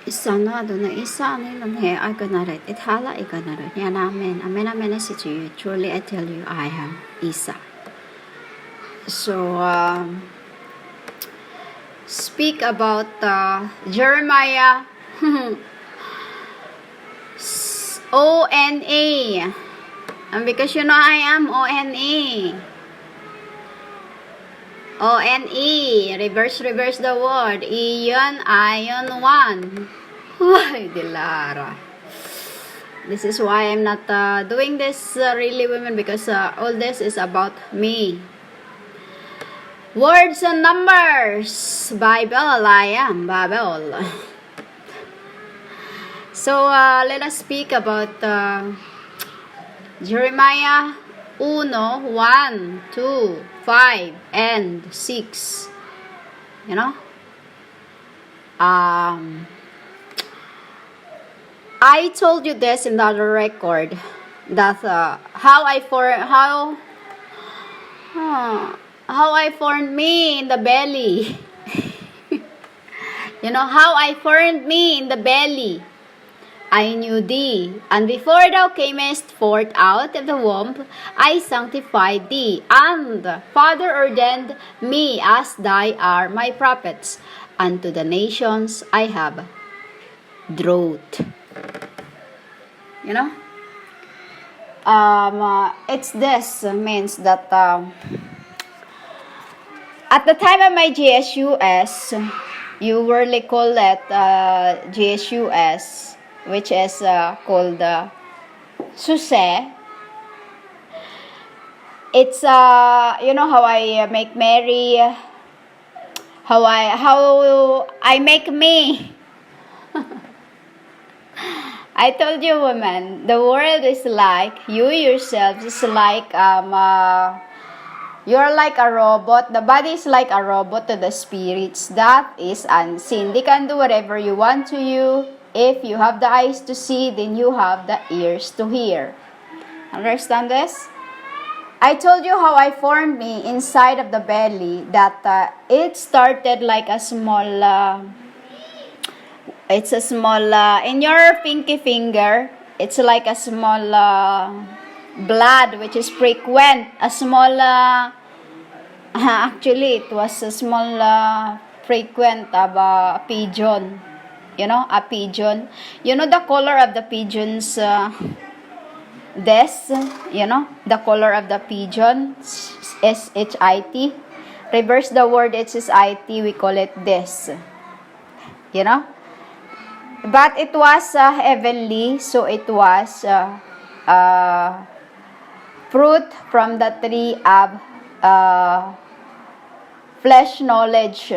Isana na isa nilam he aganaret ithala iganaret yan amen amen amen I say to you truly I tell you I am Isa. So speak about Jeremiah ONA, and because you know I am ONE, reverse the word, iyon, one. Uy, dilara. This is why I'm not doing this really, women, because all this is about me. Words and numbers, Bible, I am Bible. So let us speak about Jeremiah 1, 2, 5, and 6. You know? I told you this in the other record that how I formed me in the belly. You know, how I formed me in the belly. I knew thee, and before thou camest forth out of the womb, I sanctified thee, and Father ordained me as thy are my prophets. Unto the nations I have drought. You know? It's this means that at the time of my GSUS, you really call it GSUS, which is called Suse. It's you know how I make Mary, how I make me. I told you, woman, the world is like you yourselves is like you're like a robot. The body is like a robot to the spirits that is unseen. They can do whatever you want to you. If you have the eyes to see, then you have the ears to hear. Understand this? I told you how I formed me inside of the belly, that it started like a small, it's a small, in your pinky finger, it's like a small blood which is frequent, a small, actually it was a small frequent of a pigeon. You know, a pigeon. You know the color of the pigeon's this, you know, the color of the pigeon, S-H-I-T. Reverse the word S-H-I-T, we call it this. You know? But it was heavenly, so it was fruit from the tree of flesh knowledge.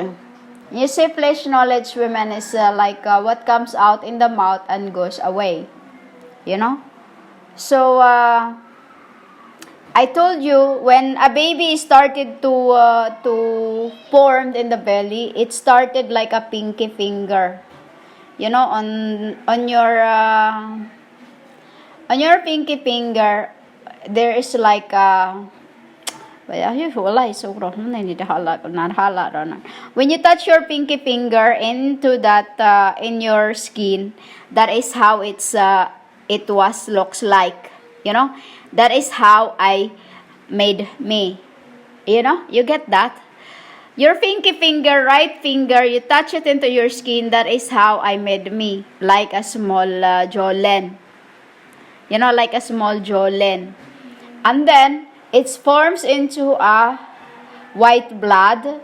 You see, flesh knowledge, women, is like what comes out in the mouth and goes away. You know? So, I told you, when a baby started to form in the belly, it started like a pinky finger. You know, on your pinky finger, there is like a... When you touch your pinky finger into that in your skin, that is how it looks like. You know, that is how I made me. You know, you get that? Your pinky finger, right finger, you touch it into your skin. That is how I made me, like a small jawline. You know, like a small jawline, and then it forms into a white blood, until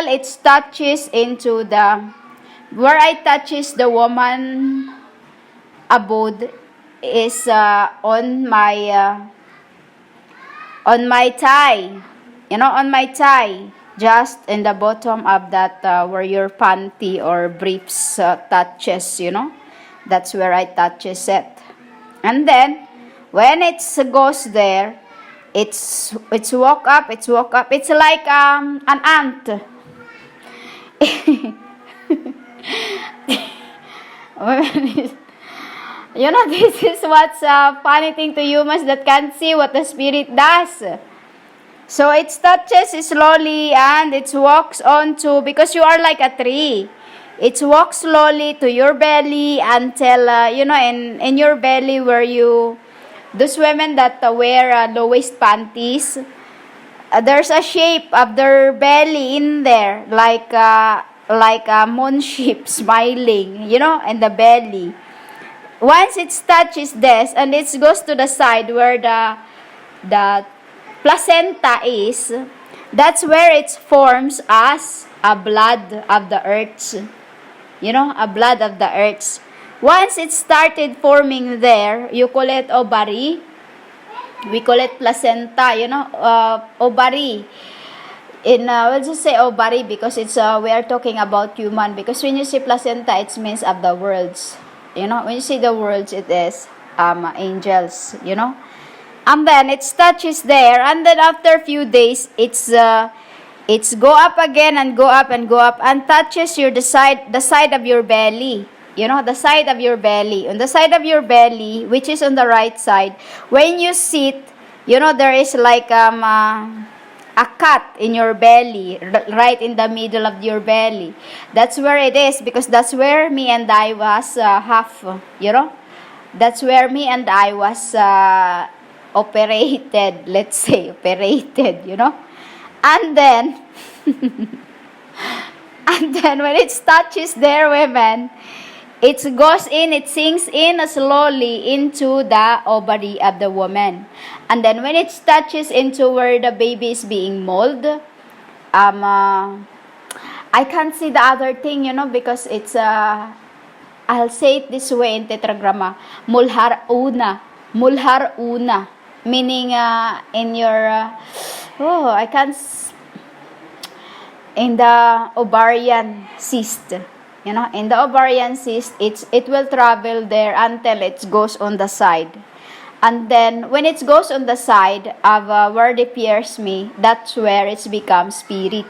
it touches into the, where I touches the woman abode is on my thigh, you know, on my thigh, just in the bottom of that where your panty or briefs touches, you know. That's where I touches it. And then, when it goes there, it's walk up. It's like an ant. You know, this is what's funny thing to humans that can't see what the spirit does. So it touches slowly and it walks on to, because you are like a tree. It walks slowly to your belly until, in your belly where you, those women that wear low-waist panties, there's a shape of their belly in there, like a moon shape smiling, in the belly. Once it touches this and it goes to the side where the placenta is, that's where it forms as a blood of the earth. A blood of the earth. Once it started forming there, you call it ovary. We call it placenta, ovary. We'll just say ovary because it's we are talking about human. Because when you say placenta, it means of the worlds. When you say the worlds, it is angels. And then it touches there, and then after a few days, it's go up again and go up and go up and touches the side of your belly. The side of your belly. On the side of your belly, which is on the right side, when you sit, there is like a cut in your belly, right in the middle of your belly. That's where it is, because that's where me and I was That's where me and I was operated, let's say, And then, and then when it touches there, women, it goes in, it sinks in slowly into the ovary of the woman. And then when it touches into where the baby is being molded, I can't see the other thing, because it's, I'll say it this way in tetragramma, mulhar una, meaning in your, I can't, in the ovarian cyst. In the ovarian cyst, it will travel there until it goes on the side. And then, when it goes on the side of where they pierce me, that's where it becomes spirit.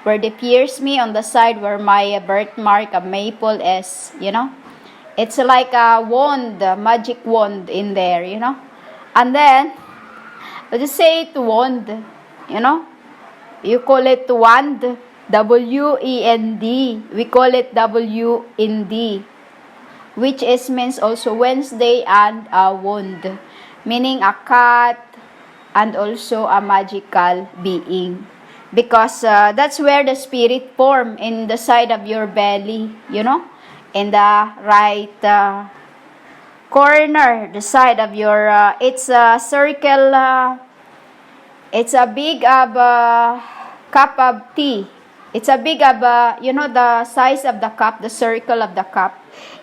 Where they pierce me on the side where my birthmark of maple is, It's like a wand, a magic wand in there, And then, let's just say it wand, You call it wand. W-E-N-D. We call it W-N-D, which means also Wednesday and a wand, meaning a cat and also a magical being. Because that's where the spirit form, in the side of your belly, in the right corner, the side of your, it's a circle, it's a big of cup of tea. It's a big of, the size of the cup, the circle of the cup.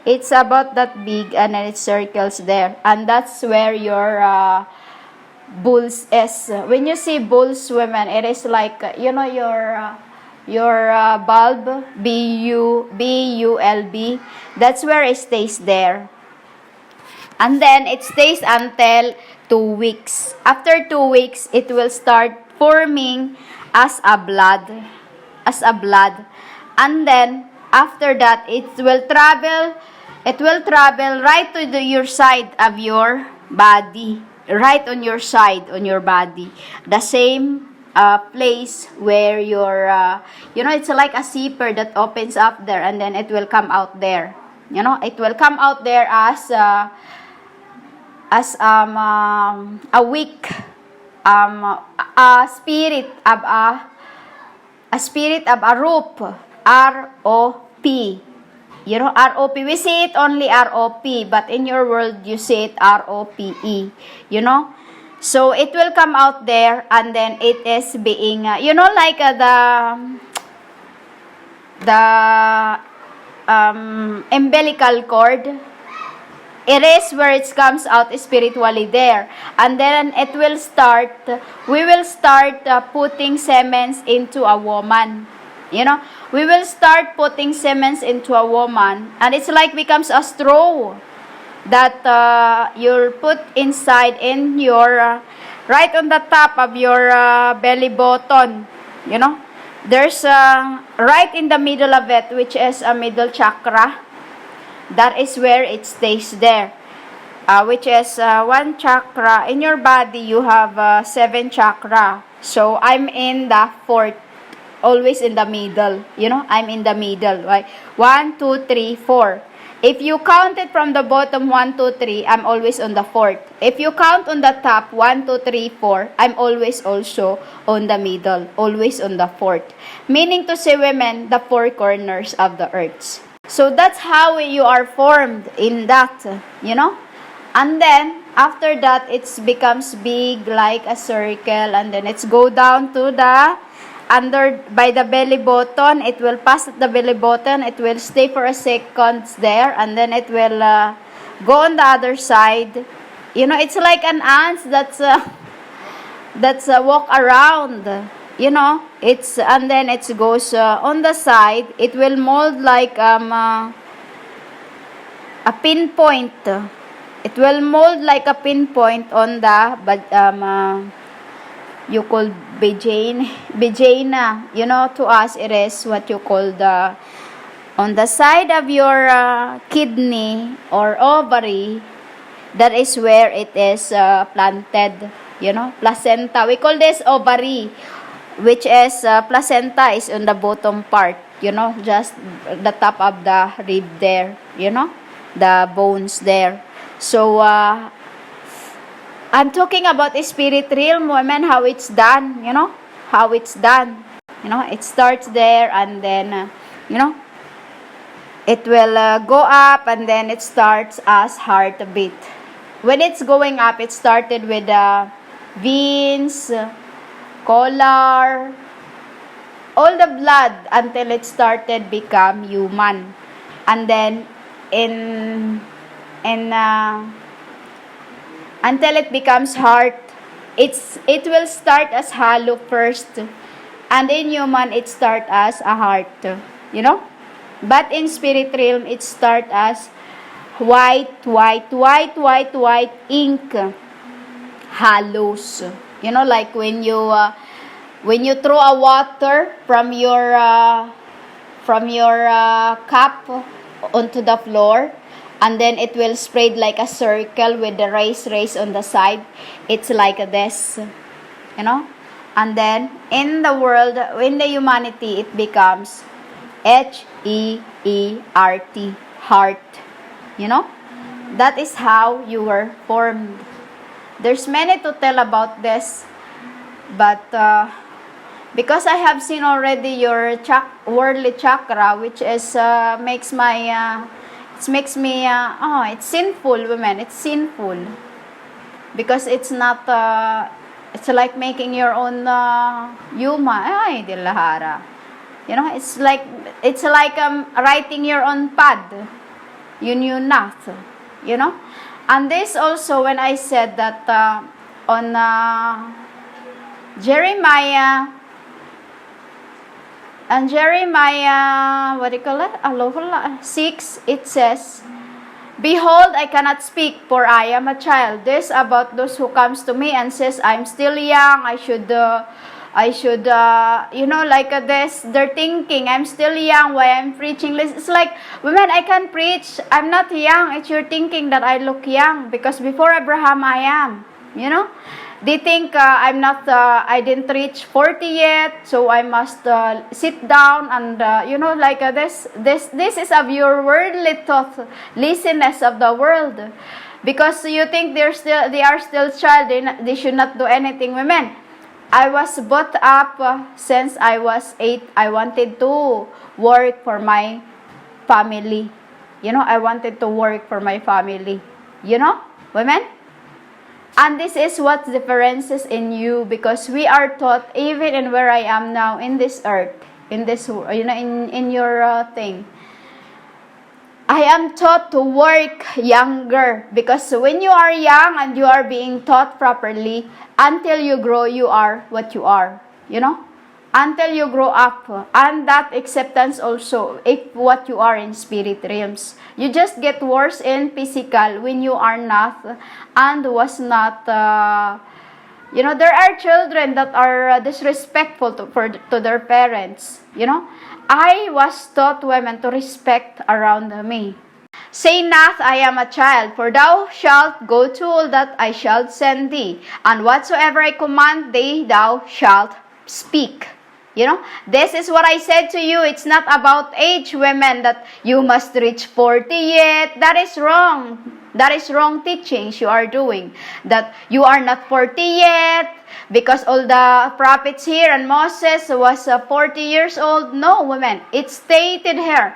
It's about that big, and then it circles there. And that's where your bulls is. When you see bulls, women, it is like, your bulb, B-U-L-B. That's where it stays there. And then it stays until 2 weeks. After 2 weeks, it will start forming as a blood. And then after that, it will travel right to your side of your body, right on your side, on your body, the same place where your it's like a zipper that opens up there, and then it will come out there. It will come out there as a weak a spirit of a rope, R-O-P. R-O-P. We say it only R-O-P, but in your world, you say it R-O-P-E. So, it will come out there, and then it is being, like the umbilical cord. It is where it comes out spiritually there. And then we will start putting semens into a woman. We will start putting semens into a woman. And it's like becomes a straw that you'll put inside in your, right on the top of your belly button. There's right in the middle of it, which is a middle chakra. That is where it stays there. which is one chakra. In your body, you have 7 chakra. So I'm in the fourth, always in the middle. You know, I'm in the middle, right? 1, 2, 3, 4. If you count it from the bottom, 1, 2, 3, I'm always on the fourth. If you count on the top, 1, 2, 3, 4, I'm always also on the middle, always on the fourth. Meaning to say, women, the 4 corners of the earth. So that's how you are formed in that, you know. And then, after that, it becomes big like a circle. And then it's go down to the under by the belly button. It will pass at the belly button. It will stay for a second there, and then it will go on the other side. You know, it's like an ant that's walk around. You know, it's and then it goes on the side. It will mold like a pinpoint. It will mold like a pinpoint on the you call vagina. You know, to us it is what you call the on the side of your kidney or ovary. That is where it is planted. You know, placenta. We call this ovary, which is placenta is on the bottom part. You know, just the top of the rib there. You know, the bones there. So I'm talking about spirit realm, women, how it's done, you know, how it's done. You know, it starts there and then, you know, it will go up and then it starts as heartbeat. When it's going up, it started with veins, collar, all the blood until it started become human. And then until it becomes heart, it will start as hollow first, and in human it start as a heart, you know. But in spirit realm it start as white ink, hollows. You know, like when you throw a water from your cup onto the floor, and then it will spread like a circle with the rays on the side. It's like this, you know. And then in the world, in the humanity, it becomes Heert, heart. You know, that is how you were formed. There's many to tell about this, but because I have seen already your worldly chakra, which is makes my it makes me it's sinful, women. It's sinful because it's not it's like making your own human. Ay, dilahara. You know, it's like writing your own pad. You knew not, you know. And this also, when I said that on Jeremiah, and Jeremiah, what do you call it? 6, it says, "Behold, I cannot speak, for I am a child." This about those who comes to me and says, "I'm still young. I should, you know, like this." They're thinking, "I'm still young. Why I'm preaching?" It's like, women, I can preach. I'm not young. It's your thinking that I look young because before Abraham, I am. You know. They think I'm not, I didn't reach 40 yet, so I must sit down and, you know, like this is of your worldly thought, laziness of the world. Because you think they are still child, they should not do anything. Women, I was brought up since I was 8. I wanted to work for my family. You know, I wanted to work for my family. You know, women? And this is what differences in you, because we are taught, even in where I am now in this earth, in this, you know, in your thing, I am taught to work younger, because when you are young and you are being taught properly, until you grow, you are what you are, you know, until you grow up, and that acceptance also, if what you are in spirit realms. You just get worse in physical when you are not and was not, you know, there are children that are disrespectful to their parents, you know. I was taught, women, to respect around me. Say not, I am a child, for thou shalt go to all that I shall send thee, and whatsoever I command thee, thou shalt speak. You know, this is what I said to you. It's not about age, women, that you must reach 40 yet. That is wrong. That is wrong teachings you are doing. That you are not 40 yet, because all the prophets here and Moses was 40 years old. No, women. It's stated here.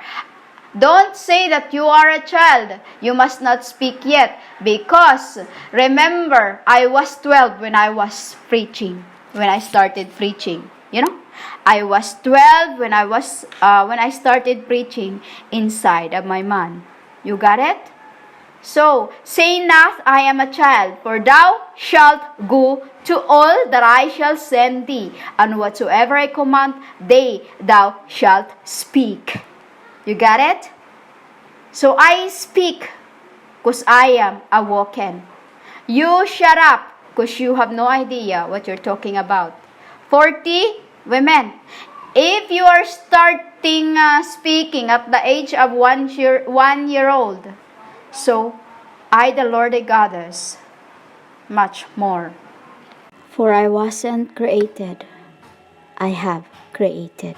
Don't say that you are a child. You must not speak yet. Because, remember, I was 12 when I was preaching. When I started preaching. You know? I was 12 when I started preaching inside of my man. You got it? So, say not, I am a child, for thou shalt go to all that I shall send thee, and whatsoever I command thee, thou shalt speak. You got it? So I speak, because I am awoken. You shut up, because you have no idea what you're talking about. 40 women, if you are starting speaking at the age of 1 year old, so I, the Lord, the Goddess, much more. For I wasn't created, I have created.